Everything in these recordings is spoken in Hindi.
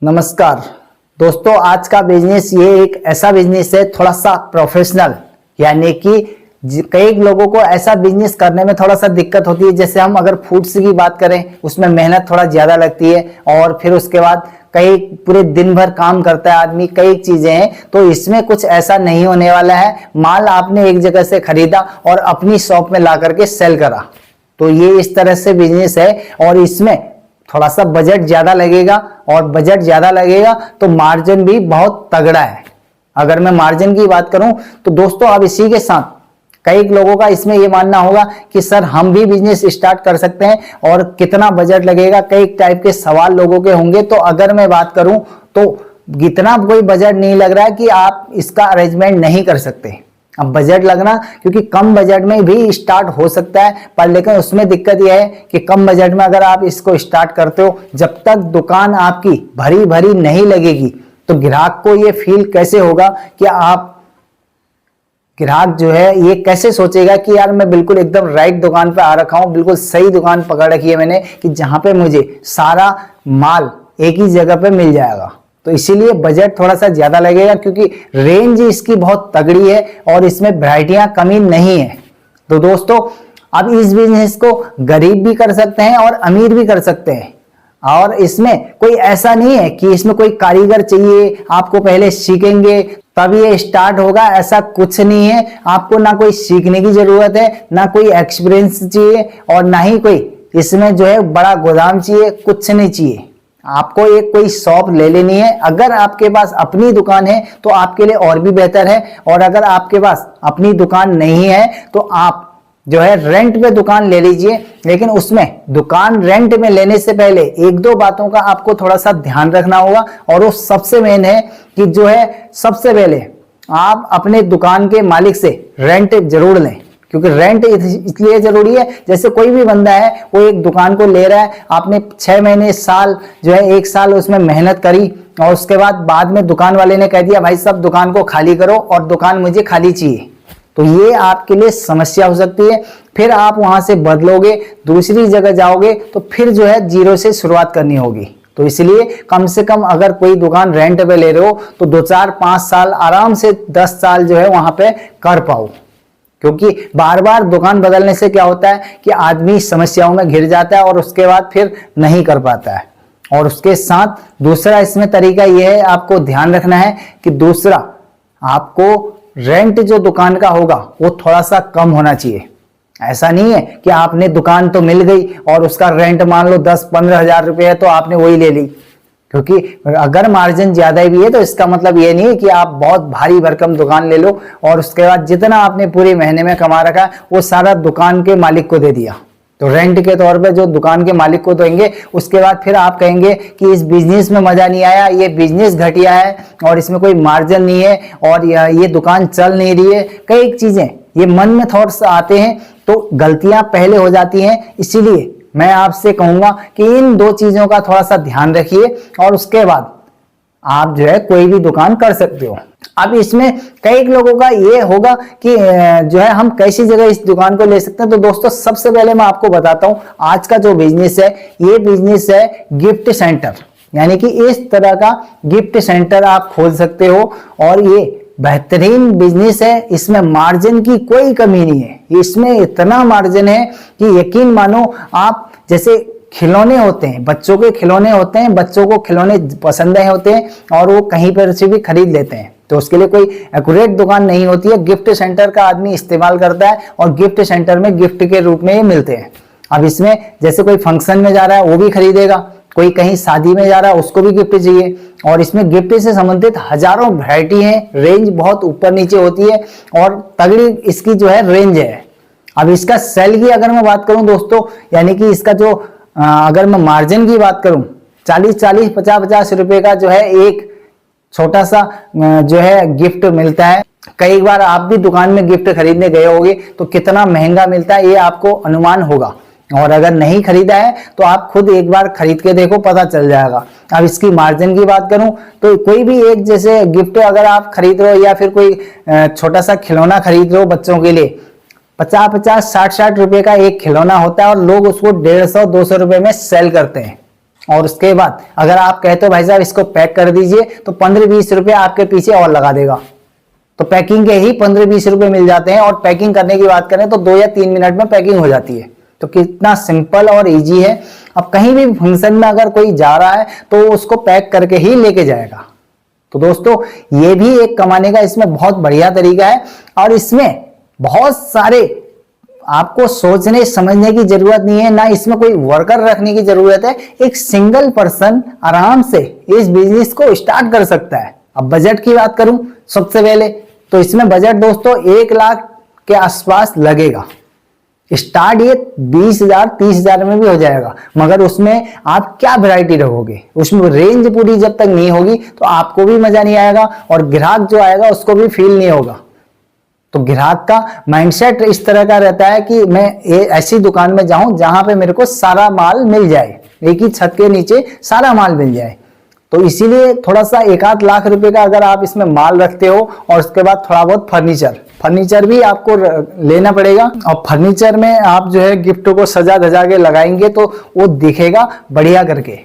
नमस्कार दोस्तों, आज का बिजनेस ये एक ऐसा बिजनेस है थोड़ा सा प्रोफेशनल, यानी कि कई लोगों को ऐसा बिजनेस करने में थोड़ा सा दिक्कत होती है। जैसे हम अगर फूड्स की बात करें, उसमें मेहनत थोड़ा ज्यादा लगती है और फिर उसके बाद कई पूरे दिन भर काम करता है आदमी, कई चीजें हैं। तो इसमें कुछ ऐसा नहीं होने वाला है। माल आपने एक जगह से खरीदा और अपनी शॉप में ला करके सेल करा, तो ये इस तरह से बिजनेस है। और इसमें थोड़ा सा बजट ज्यादा लगेगा, और बजट ज्यादा लगेगा तो मार्जिन भी बहुत तगड़ा है। अगर मैं मार्जिन की बात करूं तो दोस्तों, अब इसी के साथ कई लोगों का इसमें ये मानना होगा कि सर हम भी बिजनेस स्टार्ट कर सकते हैं और कितना बजट लगेगा, कई टाइप के सवाल लोगों के होंगे। तो अगर मैं बात करूं तो इतना कोई बजट नहीं लग रहा है कि आप इसका अरेंजमेंट नहीं कर सकते। अब बजट लगना, क्योंकि कम बजट में भी स्टार्ट हो सकता है, पर लेकिन उसमें दिक्कत यह है कि कम बजट में अगर आप इसको स्टार्ट करते हो, जब तक दुकान आपकी भरी भरी नहीं लगेगी तो ग्राहक को ये फील कैसे होगा कि आप, ग्राहक जो है ये कैसे सोचेगा कि यार मैं बिल्कुल एकदम राइट दुकान पे आ रखा हूं, बिल्कुल सही दुकान पकड़ रखी है मैंने, कि जहां पे मुझे सारा माल एक ही जगह पे मिल जाएगा। तो इसीलिए बजट थोड़ा सा ज्यादा लगेगा, क्योंकि रेंज इसकी बहुत तगड़ी है और इसमें वैरायटियां कमी नहीं है। तो दोस्तों, अब इस बिजनेस को गरीब भी कर सकते हैं और अमीर भी कर सकते हैं। और इसमें कोई ऐसा नहीं है कि इसमें कोई कारीगर चाहिए, आपको पहले सीखेंगे तब ये स्टार्ट होगा, ऐसा कुछ नहीं है। आपको ना कोई सीखने की जरूरत है, ना कोई एक्सपीरियंस चाहिए, और ना ही कोई इसमें जो है बड़ा गोदाम चाहिए, कुछ नहीं चाहिए। आपको एक कोई शॉप ले लेनी है। अगर आपके पास अपनी दुकान है तो आपके लिए और भी बेहतर है, और अगर आपके पास अपनी दुकान नहीं है तो आप जो है रेंट पे दुकान ले लीजिए। लेकिन उसमें दुकान रेंट में लेने से पहले एक दो बातों का आपको थोड़ा सा ध्यान रखना होगा, और वो सबसे मेन है कि जो है सबसे पहले आप अपने दुकान के मालिक से रेंट जरूर लें। क्योंकि रेंट इसलिए जरूरी है, जैसे कोई भी बंदा है वो एक दुकान को ले रहा है, आपने 6 महीने साल जो है 1 साल उसमें मेहनत करी, और उसके बाद में दुकान वाले ने कह दिया भाई सब दुकान को खाली करो और दुकान मुझे खाली चाहिए, तो ये आपके लिए समस्या हो सकती है। फिर आप वहां से बदलोगे, दूसरी जगह जाओगे, तो फिर जो है जीरो से शुरुआत करनी होगी। तो इसलिए कम से कम अगर कोई दुकान रेंट पे ले रहे हो तो 2 4 5 साल आराम से 10 साल जो है वहां पे कर पाओ। क्योंकि बार बार दुकान बदलने से क्या होता है कि आदमी समस्याओं में घिर जाता है और उसके बाद फिर नहीं कर पाता है। और उसके साथ दूसरा इसमें तरीका यह है, आपको ध्यान रखना है कि दूसरा, आपको रेंट जो दुकान का होगा वो थोड़ा सा कम होना चाहिए। ऐसा नहीं है कि आपने दुकान तो मिल गई और उसका रेंट मान लो 10-15 हजार रुपये है तो आपने वही ले ली। क्योंकि अगर मार्जिन ज्यादा भी है तो इसका मतलब ये नहीं है कि आप बहुत भारी भरकम दुकान ले लो और उसके बाद जितना आपने पूरे महीने में कमा रखा है वो सारा दुकान के मालिक को दे दिया। तो रेंट के तौर पे जो दुकान के मालिक को देंगे, उसके बाद फिर आप कहेंगे कि इस बिजनेस में मजा नहीं आया, ये बिजनेस घटिया है और इसमें कोई मार्जिन नहीं है और ये दुकान चल नहीं रही है। कई चीजें ये मन में थॉट्स आते हैं, तो गलतियां पहले हो जाती हैं। इसीलिए मैं आपसे कहूंगा कि इन 2 चीजों का थोड़ा सा ध्यान रखिए और उसके बाद आप जो है कोई भी दुकान कर सकते हो। अब इसमें कई लोगों का ये होगा कि जो है हम कैसी जगह इस दुकान को ले सकते हैं। तो दोस्तों, सबसे पहले मैं आपको बताता हूं, आज का जो बिजनेस है ये बिजनेस है गिफ्ट सेंटर, यानी कि इस तरह का गिफ्ट सेंटर आप खोल सकते हो। और ये बेहतरीन बिजनेस है, इसमें मार्जिन की कोई कमी नहीं है। इसमें इतना मार्जिन है कि यकीन मानो, आप जैसे खिलौने होते हैं, बच्चों के खिलौने होते हैं, बच्चों को खिलौने पसंद होते हैं और वो कहीं पर से भी खरीद लेते हैं, तो उसके लिए कोई एक्यूरेट दुकान नहीं होती है। गिफ्ट सेंटर का आदमी इस्तेमाल करता है और गिफ्ट सेंटर में गिफ्ट के रूप में ये मिलते हैं। अब इसमें जैसे कोई फंक्शन में जा रहा है वो भी खरीदेगा, कोई कहीं शादी में जा रहा है उसको भी गिफ्ट चाहिए, और इसमें गिफ्ट से संबंधित हजारों वैरायटी है। रेंज बहुत ऊपर नीचे होती है और तगड़ी इसकी जो है रेंज है। अब इसका सेल की अगर मैं बात करूं दोस्तों, यानी कि इसका जो अगर मैं मार्जिन की बात करूं, 40-40, 50-50 रुपए का जो है एक छोटा सा जो है गिफ्ट मिलता है। कई बार आप भी दुकान में गिफ्ट खरीदने गए होंगे तो कितना महंगा मिलता है ये आपको अनुमान होगा, और अगर नहीं खरीदा है तो आप खुद एक बार खरीद के देखो, पता चल जाएगा। अब इसकी मार्जिन की बात करूं तो कोई भी एक जैसे गिफ्ट अगर आप खरीद रहे हो या फिर कोई छोटा सा खिलौना खरीद रहे हो बच्चों के लिए, 50-50, 60-60 रुपए का एक खिलौना होता है और लोग उसको 150-200 रुपए में सेल करते हैं। और उसके बाद अगर आप कहते हो भाई साहब इसको पैक कर दीजिए, तो 15-20 रुपए आपके पीछे और लगा देगा। तो पैकिंग के ही 15-20 रुपए मिल जाते हैं, और पैकिंग करने की बात करें तो 2 या 3 मिनट में पैकिंग हो जाती है। तो कितना सिंपल और इजी है। अब कहीं भी फंक्शन में अगर कोई जा रहा है तो उसको पैक करके ही लेके जाएगा। तो दोस्तों ये भी एक कमाने का इसमें बहुत बढ़िया तरीका है, और इसमें बहुत सारे आपको सोचने समझने की जरूरत नहीं है, ना इसमें कोई वर्कर रखने की जरूरत है। एक सिंगल पर्सन आराम से इस बिजनेस को स्टार्ट कर सकता है। अब बजट की बात करूं सबसे पहले, तो इसमें बजट दोस्तों 1 लाख के आसपास लगेगा। स्टार्ट ये 20,000 30,000 में भी हो जाएगा, मगर उसमें आप क्या वैरायटी रखोगे, उसमें रेंज पूरी जब तक नहीं होगी तो आपको भी मजा नहीं आएगा, और ग्राहक जो आएगा उसको भी फील नहीं होगा। तो ग्राहक का माइंडसेट इस तरह का रहता है कि मैं ऐसी दुकान में जाऊं जहां पे मेरे को सारा माल मिल जाए, एक ही छत के नीचे सारा माल मिल जाए। तो इसीलिए थोड़ा सा 1-8 लाख रुपए का अगर आप इसमें माल रखते हो, और उसके बाद थोड़ा बहुत फर्नीचर भी आपको लेना पड़ेगा। और फर्नीचर में आप जो है गिफ्ट को सजा धजा के लगाएंगे तो वो दिखेगा बढ़िया करके।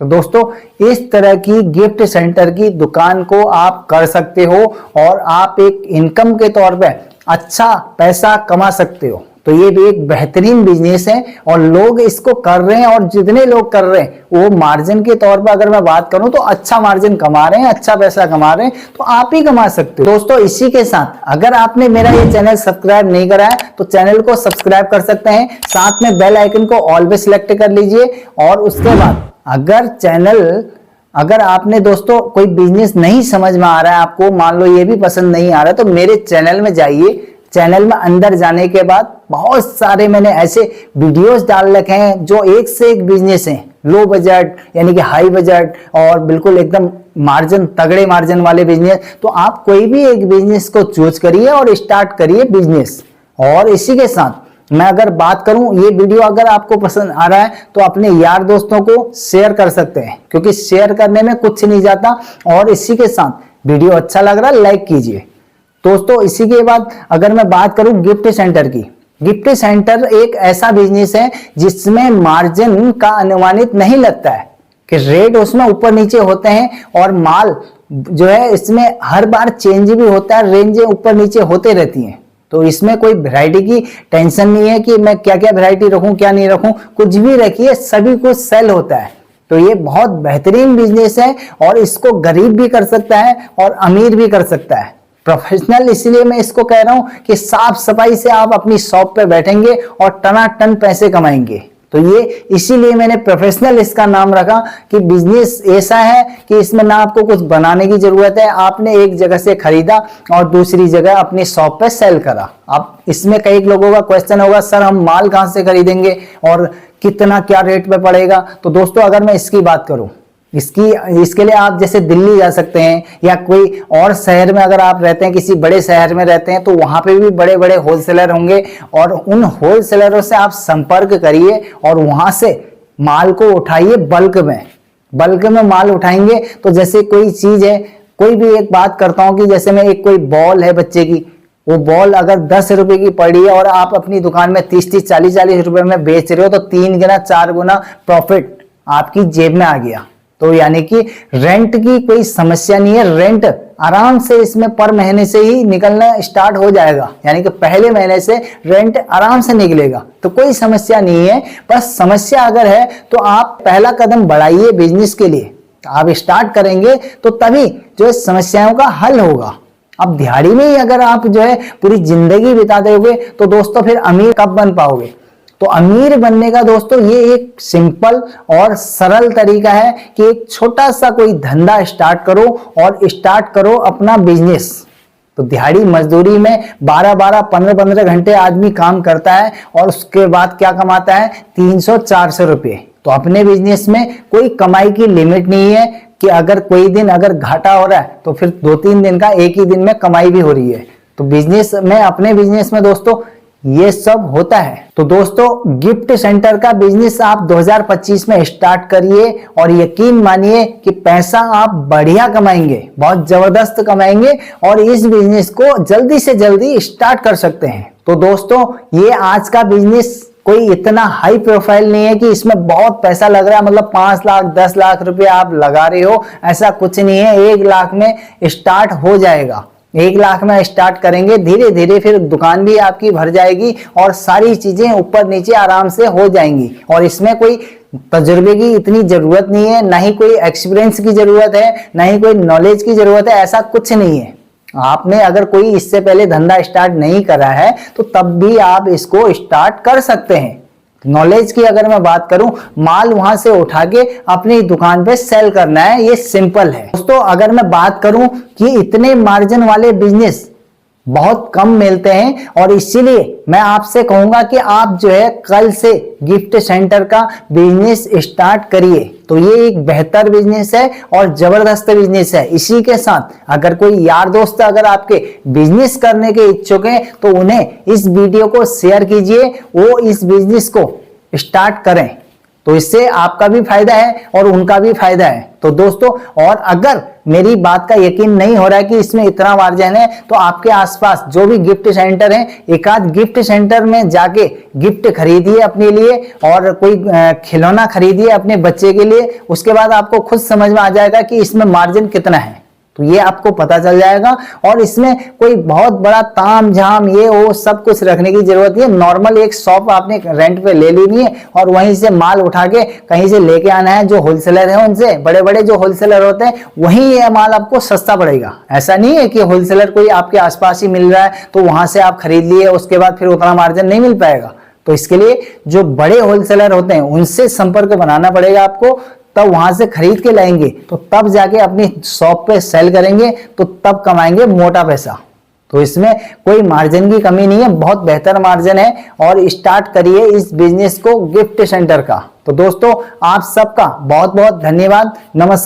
तो दोस्तों इस तरह की गिफ्ट सेंटर की दुकान को आप कर सकते हो, और आप एक इनकम के तौर पे अच्छा पैसा कमा सकते हो। तो ये भी एक बेहतरीन बिजनेस है, और लोग इसको कर रहे हैं, और जितने लोग कर रहे हैं वो मार्जिन के तौर पे अगर मैं बात करूं तो अच्छा मार्जिन कमा रहे हैं, अच्छा पैसा कमा रहे हैं। तो आप ही कमा सकते हो। दोस्तों इसी के साथ अगर आपने मेरा ये चैनल सब्सक्राइब नहीं करा है तो चैनल को सब्सक्राइब कर सकते हैं, साथ में बेल आइकन को ऑल पे सिलेक्ट कर लीजिए। और उसके बाद अगर आपने दोस्तों कोई बिजनेस नहीं समझ में आ रहा है, आपको मान लो ये भी पसंद नहीं आ रहा है, तो मेरे चैनल में जाइए। चैनल में अंदर जाने के बाद बहुत सारे मैंने ऐसे वीडियोस डाल रखे हैं जो एक से एक बिजनेस हैं, लो बजट यानी कि हाई बजट, और बिल्कुल एकदम मार्जिन तगड़े मार्जिन वाले बिजनेस। तो आप कोई भी एक बिजनेस को चूज करिए और स्टार्ट करिए बिजनेस। और इसी के साथ मैं अगर बात करूं, ये वीडियो अगर आपको पसंद आ रहा है तो अपने यार दोस्तों को शेयर कर सकते हैं, क्योंकि शेयर करने में कुछ नहीं जाता। और इसी के साथ वीडियो अच्छा लग रहा है लाइक कीजिए। दोस्तों इसी के बाद अगर मैं बात करूं गिफ्ट सेंटर की, गिफ्ट सेंटर एक ऐसा बिजनेस है जिसमें मार्जिन का अनुमानित नहीं लगता है, कि रेट उसमें ऊपर नीचे होते हैं, और माल जो है इसमें हर बार चेंज भी होता है, रेंज ऊपर नीचे होते रहती हैं। तो इसमें कोई वैरायटी की टेंशन नहीं है कि मैं क्या क्या वैरायटी रखूं क्या नहीं रखूं, कुछ भी रखिए सभी कुछ सेल होता है। तो ये बहुत बेहतरीन बिजनेस है, और इसको गरीब भी कर सकता है और अमीर भी कर सकता है। प्रोफेशनल इसलिए मैं इसको कह रहा हूं कि साफ सफाई से आप अपनी शॉप पे बैठेंगे और टनाटन पैसे कमाएंगे। तो ये इसीलिए मैंने प्रोफेशनल इसका नाम रखा, कि बिजनेस ऐसा है कि इसमें ना आपको कुछ बनाने की जरूरत है, आपने एक जगह से खरीदा और दूसरी जगह अपनी शॉप पे सेल करा। अब इसमें कई लोगों का क्वेश्चन होगा, सर हम माल कहां से खरीदेंगे और कितना क्या रेट पे पड़ेगा। तो दोस्तों अगर मैं इसकी बात करूं, इसके लिए आप जैसे दिल्ली जा सकते हैं, या कोई और शहर में अगर आप रहते हैं, किसी बड़े शहर में रहते हैं, तो वहां पे भी बड़े बड़े होलसेलर होंगे, और उन होलसेलरों से आप संपर्क करिए और वहां से माल को उठाइए। बल्क में माल उठाएंगे तो जैसे कोई चीज है, कोई भी एक बात करता हूं कि जैसे मैं एक कोई बॉल है बच्चे की, वो बॉल अगर 10 रुपए की पड़ी है और आप अपनी दुकान में 30-30 40-40 रुपए में बेच रहे हो, तो 3 गुना 4 गुना प्रॉफिट आपकी जेब में आ गया। तो यानी कि रेंट की कोई समस्या नहीं है, रेंट आराम से इसमें पर महीने से ही निकलना स्टार्ट हो जाएगा, यानी कि पहले महीने से रेंट आराम से निकलेगा। तो कोई समस्या नहीं है। बस समस्या अगर है तो आप पहला कदम बढ़ाइए बिजनेस के लिए, आप स्टार्ट करेंगे तो तभी जो समस्याओं का हल होगा। अब दिहाड़ी में ही अगर आप जो है पूरी जिंदगी बिता दोगे तो दोस्तों फिर अमीर कब बन पाओगे। तो अमीर बनने का दोस्तों ये एक सिंपल और सरल तरीका है कि एक छोटा सा कोई धंधा स्टार्ट करो, और स्टार्ट करो अपना बिजनेस। तो दिहाड़ी मजदूरी में 12-12 15-15 घंटे आदमी काम करता है, और उसके बाद क्या कमाता है 300-400 रुपये। तो अपने बिजनेस में कोई कमाई की लिमिट नहीं है कि अगर कोई दिन अगर घाटा हो रहा है तो फिर 2-3 दिन का एक ही दिन में कमाई भी हो रही है। तो बिजनेस में, अपने बिजनेस में दोस्तों ये सब होता है। तो दोस्तों गिफ्ट सेंटर का बिजनेस आप 2025 में स्टार्ट करिए, और यकीन मानिए कि पैसा आप बढ़िया कमाएंगे, बहुत जबरदस्त कमाएंगे, और इस बिजनेस को जल्दी से जल्दी स्टार्ट कर सकते हैं। तो दोस्तों ये आज का बिजनेस कोई इतना हाई प्रोफाइल नहीं है कि इसमें बहुत पैसा लग रहा है, मतलब 5 लाख 10 लाख रुपए आप लगा रहे हो, ऐसा कुछ नहीं है। 1 लाख में स्टार्ट हो जाएगा। 1 लाख में स्टार्ट करेंगे, धीरे धीरे फिर दुकान भी आपकी भर जाएगी और सारी चीजें ऊपर नीचे आराम से हो जाएंगी। और इसमें कोई तजुर्बे की इतनी जरूरत नहीं है, ना ही कोई एक्सपीरियंस की जरूरत है, ना ही कोई नॉलेज की जरूरत है, ऐसा कुछ नहीं है। आपने अगर कोई इससे पहले धंधा स्टार्ट नहीं करा है तो तब भी आप इसको स्टार्ट कर सकते हैं। नॉलेज की अगर मैं बात करूं, माल वहां से उठा के अपनी दुकान पे सेल करना है, ये सिंपल है। दोस्तों अगर मैं बात करूं कि इतने मार्जिन वाले बिजनेस बहुत कम मिलते हैं, और इसीलिए मैं आपसे कहूंगा कि आप जो है कल से गिफ्ट सेंटर का बिजनेस स्टार्ट करिए। तो ये एक बेहतर बिजनेस है और जबरदस्त बिजनेस है। इसी के साथ अगर कोई यार दोस्त अगर आपके बिजनेस करने के इच्छुक हैं तो उन्हें इस वीडियो को शेयर कीजिए, वो इस बिजनेस को स्टार्ट करें, तो इससे आपका भी फायदा है और उनका भी फायदा है। तो दोस्तों, और अगर मेरी बात का यकीन नहीं हो रहा है कि इसमें इतना मार्जिन है, तो आपके आसपास जो भी गिफ्ट सेंटर है, एक आध गिफ्ट सेंटर में जाके गिफ्ट खरीदिए अपने लिए, और कोई खिलौना खरीदिए अपने बच्चे के लिए। उसके बाद आपको खुद समझ में आ जाएगा कि इसमें मार्जिन कितना है, तो ये आपको पता चल जाएगा। और इसमें कोई बहुत बड़ा ताम झाम ये वो सब कुछ रखने की जरूरत नहीं है। नॉर्मल एक शॉप आपने रेंट पे ले लेनी है और वहीं से माल उठा के कहीं से लेके आना है। जो होलसेलर है उनसे, बड़े बड़े जो होलसेलर होते हैं, वहीं ये माल आपको सस्ता पड़ेगा। ऐसा नहीं है कि होलसेलर कोई आपके आसपास ही मिल रहा है तो वहां से आप खरीद लिए, उसके बाद फिर उतना मार्जिन नहीं मिल पाएगा। तो इसके लिए जो बड़े होलसेलर होते हैं उनसे संपर्क बनाना पड़ेगा आपको, तब वहां से खरीद के लाएंगे, तो तब जाके अपनी शॉप पे सेल करेंगे, तो तब कमाएंगे मोटा पैसा। तो इसमें कोई मार्जिन की कमी नहीं है, बहुत बेहतर मार्जिन है। और स्टार्ट करिए इस बिजनेस को गिफ्ट सेंटर का। तो दोस्तों आप सबका बहुत बहुत धन्यवाद, नमस्कार।